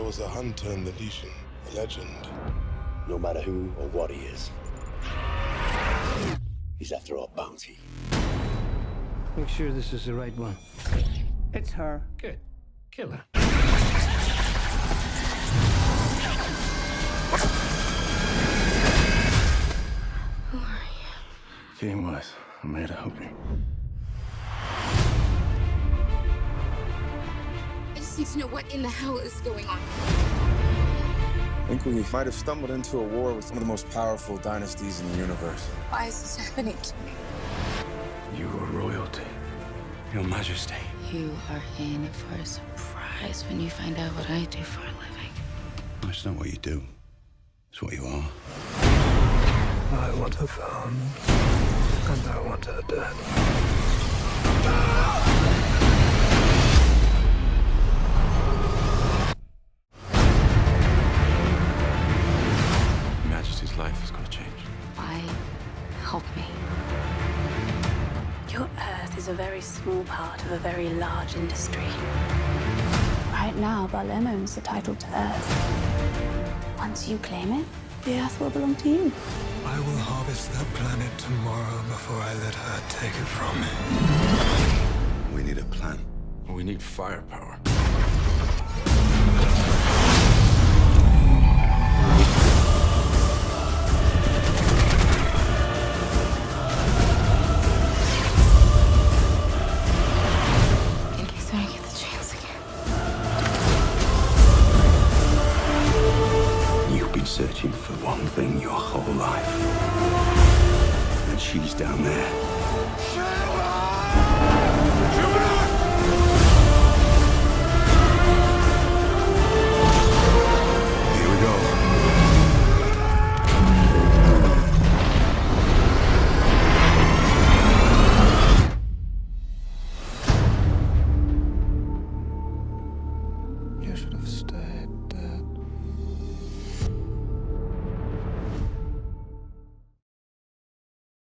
There was a hunter in the Legion, a legend. No matter who or what he is, he's after our bounty. Make sure this is the right one. It's her. Good. Kill her. Who are you? Game wise, I'm here to help you. I just need to know what in the hell is going on. I think we might have stumbled into a war with one of the most powerful dynasties in the universe. Why is this happening to me? You are royalty. Your Majesty. You are in for a surprise when you find out what I do for a living. It's not what you do. It's what you are. I want her found, and I want her dead. Your Majesty's life is going to change. Why help me? Your Earth is a very small part of a very large industry. Right now, Barlem owns the title to Earth. Once you claim it, the Earth will belong to you. I will harvest that planet tomorrow before I let her take it from me. We need a plan. We need firepower. In case I get the chance again. You've been searching for one thing your whole life. And she's down there.